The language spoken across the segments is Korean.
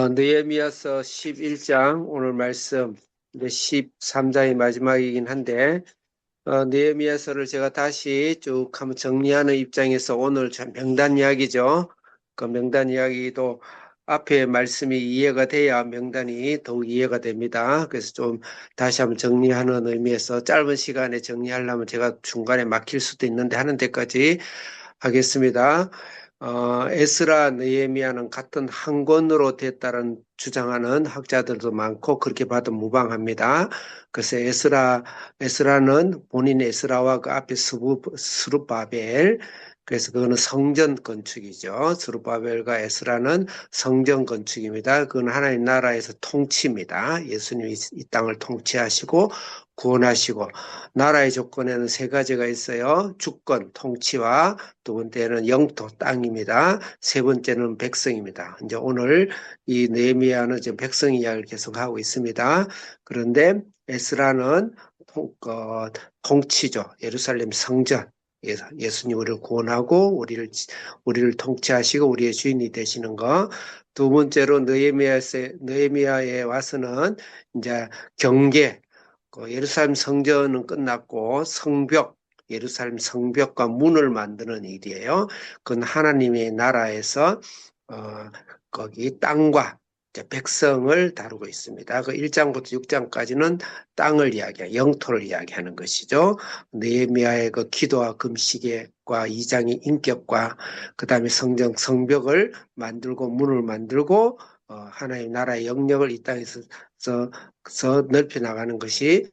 느헤미야서 11장 오늘 말씀 이제 13장이 마지막이긴 한데 느헤미야서를 제가 다시 쭉 한번 정리하는 입장에서 오늘 참 명단 이야기죠. 그 명단 이야기도 앞에 말씀이 이해가 돼야 명단이 더욱 이해가 됩니다. 그래서 좀 다시 한번 정리하는 의미에서 짧은 시간에 정리하려면 제가 중간에 막힐 수도 있는데 하는 데까지 하겠습니다. 에스라 느헤미야는 같은 한 권으로 됐다는 주장하는 학자들도 많고 그렇게 봐도 무방합니다. 그래서 에스라는 본인 에스라와 그 앞에 스룹바벨, 그래서 그거는 성전 건축이죠. 스룹바벨과 에스라는 성전 건축입니다. 그건 하나님 나라에서 통치입니다. 예수님이 이 땅을 통치하시고 구원하시고, 나라의 조건에는 세 가지가 있어요. 주권, 통치와 두 번째는 영토, 땅입니다. 세 번째는 백성입니다. 이제 오늘 이 느헤미야는 지금 백성 이야기를 계속하고 있습니다. 그런데 에스라는 통치죠. 예루살렘 성전. 예수님 우리를 구원하고 우리를 통치하시고 우리의 주인이 되시는 거. 두 번째로 느헤미야에 와서는 이제 경계, 예루살렘 성전은 끝났고 예루살렘 성벽과 문을 만드는 일이에요. 그건 하나님의 나라에서 거기 땅과 백성을 다루고 있습니다. 그 1장부터 6장까지는 땅을 영토를 이야기하는 것이죠. 느헤미야의 그 기도와 금식과 2장의 인격과 그 다음에 성벽을 만들고 문을 만들고 하나님 나라의 영역을 이 땅에서 넓혀 나가는 것이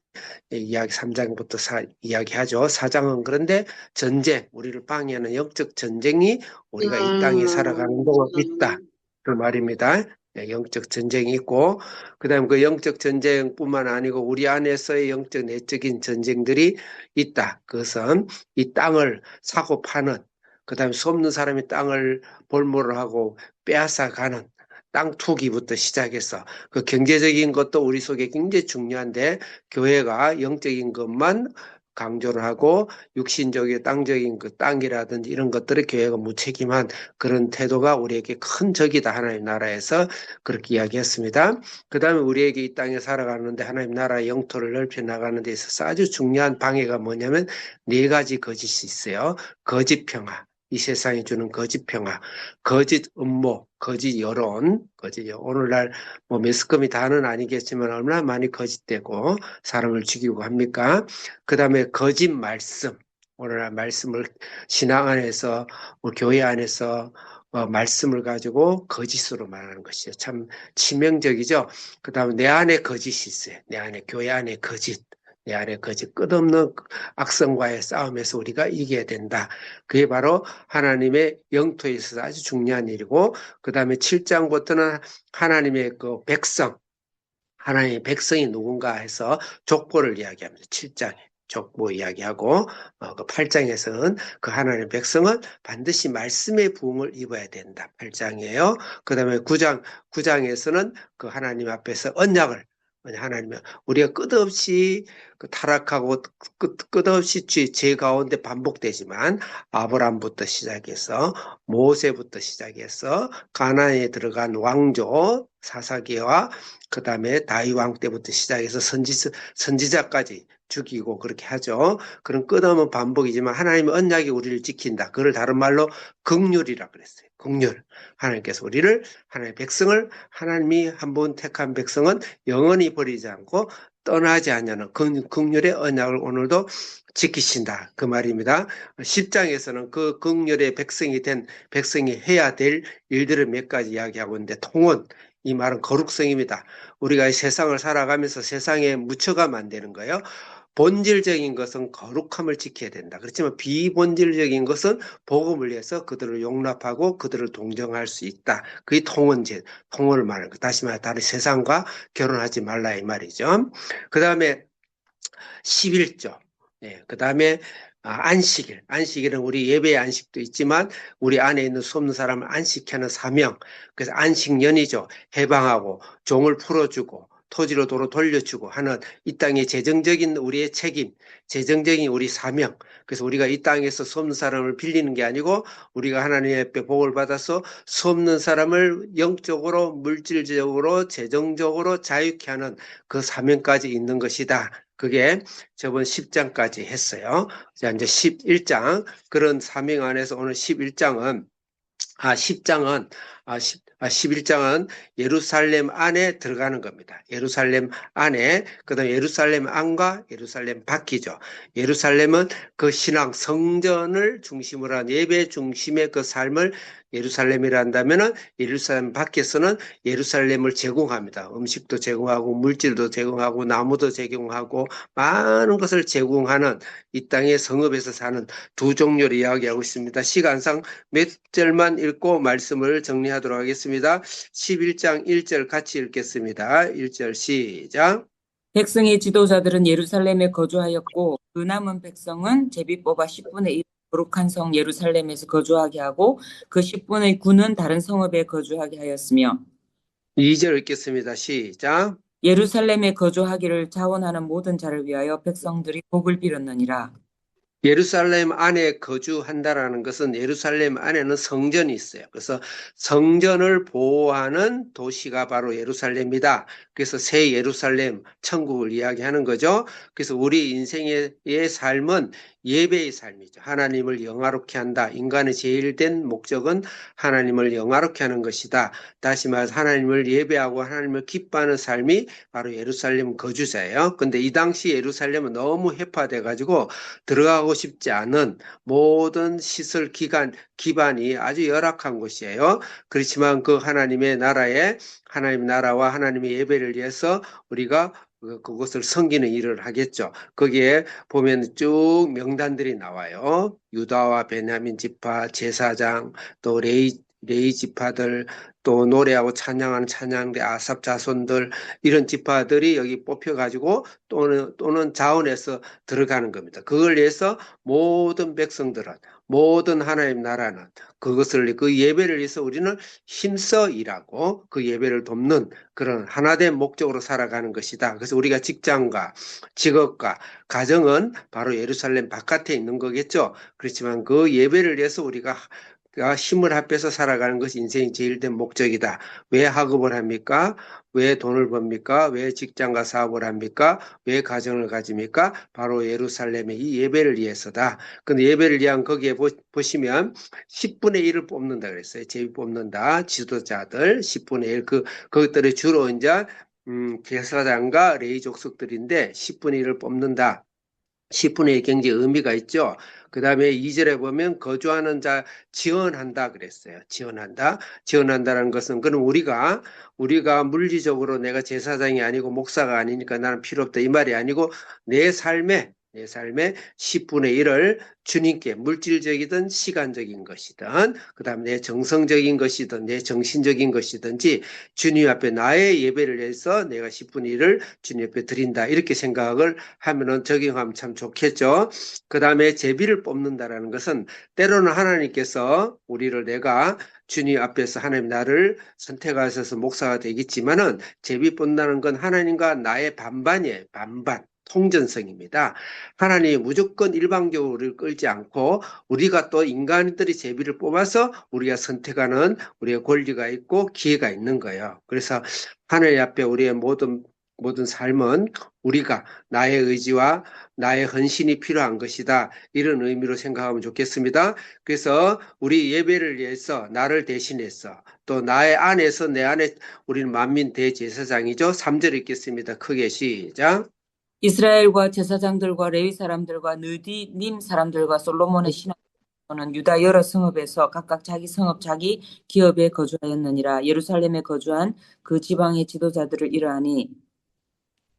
이야기 3장부터 이야기하죠. 4장은 그런데 전쟁, 우리를 방해하는 영적 전쟁이 우리가 이 땅에 살아가는 동안 있다. 그 말입니다. 영적 전쟁이 있고, 그 다음에 그 영적 전쟁뿐만 아니고 우리 안에서의 영적 내적인 전쟁들이 있다. 그것은 이 땅을 사고 파는, 그 다음에 수 없는 사람이 땅을 볼모를 하고 빼앗아 가는 땅 투기부터 시작해서 그 경제적인 것도 우리 속에 굉장히 중요한데 교회가 영적인 것만 강조를 하고 육신적인 땅적인 그 땅이라든지 이런 것들을 교회가 무책임한 그런 태도가 우리에게 큰 적이다. 하나님 나라에서 그렇게 이야기했습니다. 그 다음에 우리에게 이 땅에 살아가는데 하나님 나라의 영토를 넓혀 나가는 데 있어서 아주 중요한 방해가 뭐냐면 네 가지 거짓이 있어요. 거짓 평화. 이 세상이 주는 거짓 평화, 거짓 음모, 거짓 여론, 오늘날 뭐 매스컴이 다는 아니겠지만 얼마나 많이 거짓되고 사람을 죽이고 합니까? 그 다음에 거짓 말씀, 오늘날 말씀을 신앙 안에서, 교회 안에서 말씀을 가지고 거짓으로 말하는 것이죠. 참 치명적이죠. 그 다음에 내 안에 거짓이 있어요. 내 안에, 교회 안에 거짓. 내 안에 거짓 끝없는 악성과의 싸움에서 우리가 이겨야 된다. 그게 바로 하나님의 영토에 있어서 아주 중요한 일이고, 그 다음에 7장부터는 하나님의 그 백성, 하나님의 백성이 누군가 해서 족보를 이야기합니다. 7장에. 족보 이야기하고 그 8장에서는 그 하나님의 백성은 반드시 말씀의 부흥을 입어야 된다. 8장이에요. 그 다음에 9장에서는 그 하나님 앞에서 언약을 하나님은 우리가 끝없이 타락하고 끝없이 죄 가운데 반복되지만 아브람부터 시작해서 모세부터 시작해서 가나안에 들어간 왕조 사사기와 그 다음에 다윗 왕 때부터 시작해서 선지자까지 죽이고 그렇게 하죠. 그런 끝없는 반복이지만 하나님의 언약이 우리를 지킨다. 그걸 다른 말로 긍휼이라 그랬어요. 긍휼. 하나님께서 우리를 하나님의 백성을 하나님이 한 번 택한 백성은 영원히 버리지 않고 떠나지 않냐는 긍휼의 언약을 오늘도 지키신다. 그 말입니다. 10장에서는 그 긍휼의 백성이 해야 될 일들을 몇 가지 이야기하고 있는데 통원, 이 말은 거룩성입니다. 우리가 이 세상을 살아가면서 세상에 묻혀가면 안 되는 거예요. 본질적인 것은 거룩함을 지켜야 된다. 그렇지만 비본질적인 것은 복음을 위해서 그들을 용납하고 그들을 동정할 수 있다. 그게 통원을 말하는 거. 다시 말해 다른 세상과 결혼하지 말라 이 말이죠. 그 다음에 11조. 그 다음에 안식일. 안식일은 우리 예배의 안식도 있지만 우리 안에 있는 수 없는 사람을 안식하는 사명. 그래서 안식년이죠. 해방하고 종을 풀어주고 토지로 도로 돌려주고 하는 이 땅의 재정적인 우리의 책임, 재정적인 우리 사명. 그래서 우리가 이 땅에서 수 없는 사람을 빌리는 게 아니고 우리가 하나님의 앞에 복을 받아서 수 없는 사람을 영적으로, 물질적으로, 재정적으로 자유케 하는 그 사명까지 있는 것이다. 그게 저번 10장까지 했어요. 자, 이제 11장. 그런 사명 안에서 오늘 11장은 10장은, 11장은 예루살렘 안에 들어가는 겁니다. 예루살렘 안에, 그 다음에 예루살렘 안과 예루살렘 밖이죠. 예루살렘은 그 신앙, 성전을 중심으로 한 예배 중심의 그 삶을 예루살렘이라 한다면은 예루살렘 밖에서는 예루살렘을 제공합니다. 음식도 제공하고, 물질도 제공하고, 나무도 제공하고, 많은 것을 제공하는 이 땅의 성읍에서 사는 두 종류를 이야기하고 있습니다. 시간상 몇 절만 읽고 말씀을 정리하도록 하겠습니다. 11장 1절 같이 읽겠습니다. 1절 시작. 백성의 지도자들은 예루살렘에 거주하였고 그 남은 백성은 제비 뽑아 10분의 1 거룩한 성 예루살렘에서 거주하게 하고 그 10분의 9는 다른 성읍에 거주하게 하였으며 2절 읽겠습니다. 시작. 예루살렘에 거주하기를 자원하는 모든 자를 위하여 백성들이 복을 빌었느니라. 예루살렘 안에 거주한다라는 것은 예루살렘 안에는 성전이 있어요. 그래서 성전을 보호하는 도시가 바로 예루살렘이다. 그래서 새 예루살렘 천국을 이야기하는 거죠. 그래서 우리 인생의 삶은 예배의 삶이죠. 하나님을 영화롭게 한다. 인간의 제일된 목적은 하나님을 영화롭게 하는 것이다. 다시 말해서 하나님을 예배하고 하나님을 기뻐하는 삶이 바로 예루살렘 거주자예요. 근데 이 당시 예루살렘은 너무 해파돼 가지고 들어가고 싶지 않은 모든 시설 기반이 아주 열악한 곳이에요. 그렇지만 그 하나님의 나라에 하나님 나라와 하나님의 예배를 위해서 우리가 그것을 섬기는 일을 하겠죠. 거기에 보면 쭉 명단들이 나와요. 유다와 베냐민 지파, 제사장, 또 레이 지파들, 또 노래하고 찬양하는 찬양대 아삽 자손들, 이런 지파들이 여기 뽑혀가지고 또는 자원해서 들어가는 겁니다. 그걸 위해서 모든 백성들은, 모든 하나님 나라는 그것을, 그 예배를 위해서 우리는 힘써 일하고 그 예배를 돕는 그런 하나된 목적으로 살아가는 것이다. 그래서 우리가 직장과 직업과 가정은 바로 예루살렘 바깥에 있는 거겠죠. 그렇지만 그 예배를 위해서 우리가 힘을 합해서 살아가는 것이 인생의 제일 된 목적이다. 왜 학업을 합니까? 왜 돈을 법니까? 왜 직장과 사업을 합니까? 왜 가정을 가집니까? 바로 예루살렘의 이 예배를 위해서다. 근데 예배를 위한 거기에 보시면 10분의 1을 뽑는다 그랬어요. 제비 뽑는다. 지도자들 10분의 1. 그것들이 주로 이제 제사장과 레위 족속들인데 10분의 1을 뽑는다. 10분의 1 굉장히 의미가 있죠. 그 다음에 2절에 보면 거주하는 자 지원한다 그랬어요. 지원한다라는 것은 그럼 우리가 물리적으로 내가 제사장이 아니고 목사가 아니니까 나는 필요 없다 이 말이 아니고 내 삶의 10분의 1을 주님께 물질적이든 시간적인 것이든 그다음에 내 정성적인 것이든 내 정신적인 것이든지 주님 앞에 나의 예배를 해서 내가 10분의 1을 주님 앞에 드린다 이렇게 생각을 하면은 적용하면 참 좋겠죠. 그다음에 제비를 뽑는다라는 것은 때로는 하나님께서 우리를 내가 주님 앞에서 하나님 나를 선택하셔서 목사가 되겠지만은 제비 뽑는다는 건 하나님과 나의 반반이에요. 반반. 통전성입니다. 하나님이 무조건 일방적으로 우리를 끌지 않고 우리가 또 인간들이 제비를 뽑아서 우리가 선택하는 우리의 권리가 있고 기회가 있는 거예요. 그래서 하나님 앞에 우리의 모든 삶은 우리가 나의 의지와 나의 헌신이 필요한 것이다. 이런 의미로 생각하면 좋겠습니다. 그래서 우리 예배를 위해서 나를 대신해서 또 나의 안에서 내 안에 우리는 만민 대제사장이죠. 3절 읽겠습니다. 크게 시작. 이스라엘과 제사장들과 레위 사람들과 느디님 사람들과 솔로몬의 신하는 유다 여러 성읍에서 각각 자기 성읍 자기 기업에 거주하였느니라. 예루살렘에 거주한 그 지방의 지도자들을 이러하니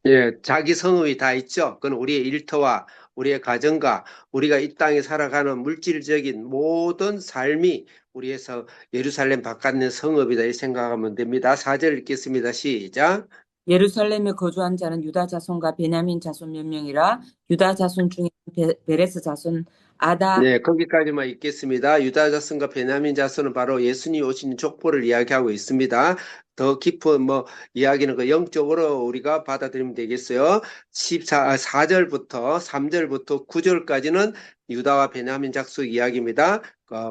예, 자기 성읍이 다 있죠. 그건 우리의 일터와 우리의 가정과 우리가 이 땅에 살아가는 물질적인 모든 삶이 우리에서 예루살렘 바깥의 성읍이다 이 생각하면 됩니다. 4절 읽겠습니다. 시작. 예루살렘에 거주한 자는 유다 자손과 베냐민 자손 몇 명이라. 유다 자손 중에 베레스 자손 아다 네, 거기까지만 읽겠습니다. 유다 자손과 베냐민 자손은 바로 예수님 오신 족보를 이야기하고 있습니다. 더 깊은 뭐 이야기는 그 영적으로 우리가 받아들이면 되겠어요. 4절부터 3절부터 9절까지는 유다와 베냐민 족속 이야기입니다.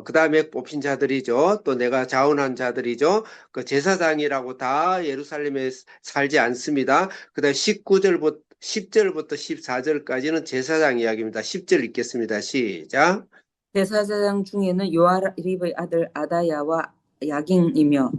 그 다음에 뽑힌 자들이죠. 또 내가 자원한 자들이죠. 그 제사장이라고 다 예루살렘에 살지 않습니다. 그 다음에 10절부터 14절까지는 제사장 이야기입니다. 10절 읽겠습니다. 시작. 제사장 중에는 요아립의 아들 아다야와 야긴이며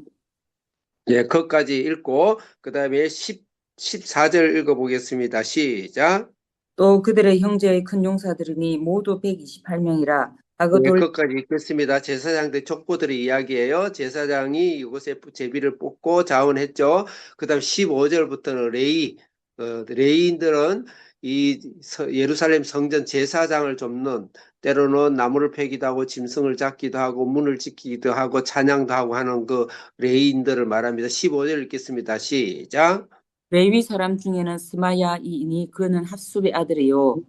예, 거기까지 읽고 그 다음에 14절 읽어보겠습니다. 시작. 또 그들의 형제의 큰 용사들이니 모두 128명이라 예, 아그돌 거기까지 읽겠습니다. 제사장들 족보들의 이야기예요. 제사장이 이곳에 제비를 뽑고 자원했죠. 그 다음 15절부터는 레이인들은 예루살렘 성전 제사장을 돕는 때로는 나무를 패기도 하고 짐승을 잡기도 하고 문을 지키기도 하고 찬양도 하고 하는 그 레이인들을 말합니다. 15절 읽겠습니다. 시작. 레위 사람 중에는 스마야이니 그는 핫숲의 아들이요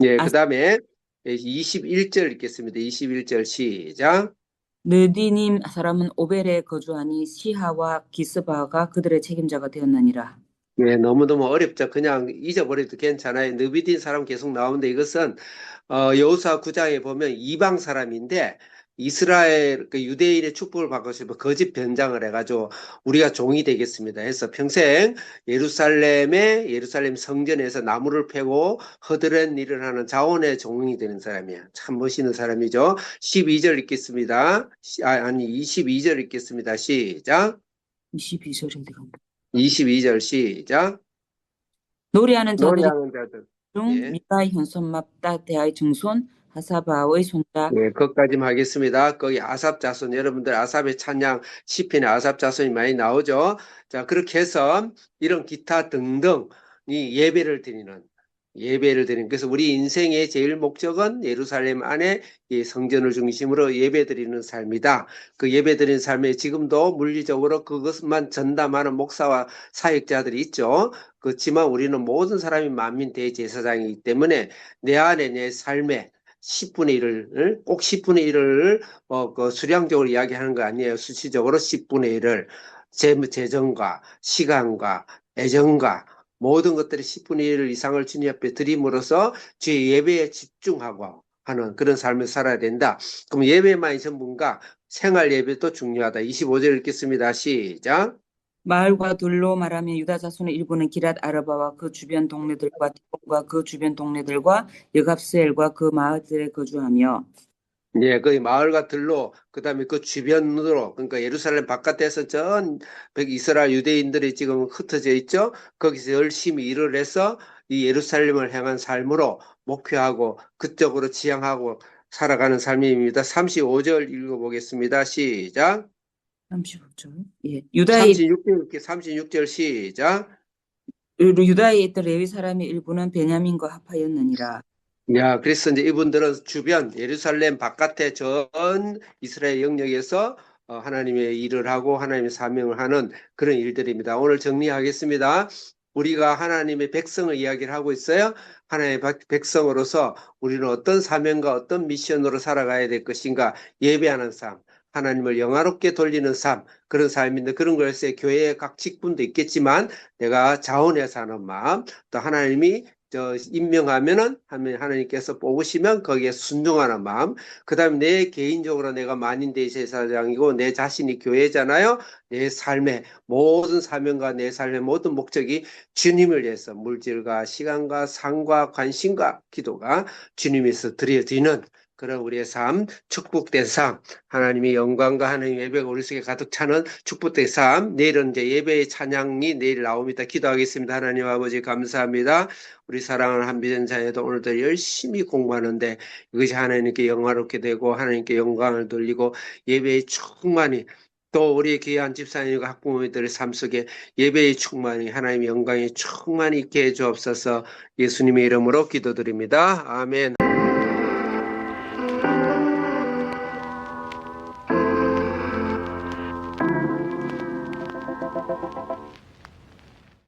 예, 그 다음에 21절 읽겠습니다. 21절 시작. 느디님 사람은 오벨에 거주하니 시하와 기스바가 그들의 책임자가 되었느니라. 네, 너무너무 어렵죠. 그냥 잊어버려도 괜찮아요. 느비딘 사람 계속 나오는데 이것은 여호수아 9장에 보면 이방 사람인데 이스라엘 그 유대인의 축복을 받고 싶어 거짓 변장을 해가지고 우리가 종이 되겠습니다. 해서 평생 예루살렘 성전에서 나무를 패고 허드렛 일을 하는 자원의 종이 되는 사람이야. 참 멋있는 사람이죠. 12절 읽겠습니다. 아니 22절 읽겠습니다. 시작. 22절인데 22절 시작. 노래하는 자들이 노래하는 자들. 중 예. 미가의 현손 납다대의 증손 하사바의 손자 예, 거기까지만 하겠습니다. 거기 아삽 자손, 여러분들 아삽의 찬양, 시편에 아삽 자손이 많이 나오죠. 자, 그렇게 해서 이런 기타 등등이 예배를 드리는. 그래서 우리 인생의 제일 목적은 예루살렘 안에 이 성전을 중심으로 예배드리는 삶이다. 그 예배드리는 삶에 지금도 물리적으로 그것만 전담하는 목사와 사역자들이 있죠. 그렇지만 우리는 모든 사람이 만민 대제사장이기 때문에 내 안에 내 삶에 10분의 1을, 꼭 10분의 1을, 그 수량적으로 이야기하는 거 아니에요. 수치적으로 10분의 1을 재정과 시간과 애정과 모든 것들이 10분의 1 이상을 주님 앞에 드림으로써 주의 예배에 집중하고 하는 그런 삶을 살아야 된다. 그럼 예배만이 전부인가? 생활 예배도 중요하다. 25절 읽겠습니다. 시작. 마을과 둘로 말하면 유다 자손의 일부는 기랏 아르바와 그 주변 동네들과 디본과 그 주변 동네들과 여갑스엘과 그 마을들에 거주하며 예, 그 마을과 들로, 그 다음에 그 주변으로, 그러니까 예루살렘 바깥에서 전 이스라엘 유대인들이 지금 흩어져 있죠? 거기서 열심히 일을 해서 이 예루살렘을 향한 삶으로 목표하고 그쪽으로 지향하고 살아가는 삶입니다. 35절 읽어보겠습니다. 시작. 35절. 예. 36절 시작. 유다에 있던 레위 사람의 일부는 베냐민과 합하였느니라. 야, 그래서 이제 이분들은 주변 예루살렘 바깥의 전 이스라엘 영역에서 하나님의 일을 하고 하나님의 사명을 하는 그런 일들입니다. 오늘 정리하겠습니다. 우리가 하나님의 백성을 이야기를 하고 있어요. 하나님의 백성으로서 우리는 어떤 사명과 어떤 미션으로 살아가야 될 것인가? 예배하는 삶, 하나님을 영화롭게 돌리는 삶, 그런 삶인데 그런 것에 교회의 각 직분도 있겠지만 내가 자원해서 하는 마음, 또 하나님이 임명하면은 하나님께서 뽑으시면 거기에 순종하는 마음. 그 다음에 내 개인적으로 내가 만인대의 제사장이고 내 자신이 교회잖아요. 내 삶의 모든 사명과 내 삶의 모든 목적이 주님을 위해서 물질과 시간과 상과 관심과 기도가 주님에서 드려지는 그런 우리의 삶, 축복된 삶, 하나님의 영광과 하나님의 예배가 우리 속에 가득 차는 축복된 삶. 내일은 이제 예배의 찬양이 내일 나옵니다. 기도하겠습니다. 하나님 아버지 감사합니다. 우리 사랑하는 한비전 자녀도 오늘도 열심히 공부하는데 이것이 하나님께 영화롭게 되고 하나님께 영광을 돌리고 예배에 충만히 또 우리 귀한 집사님과 학부모님들의 삶 속에 예배의 충만히 하나님의 영광이 충만히 있게 해주옵소서. 예수님의 이름으로 기도드립니다. 아멘.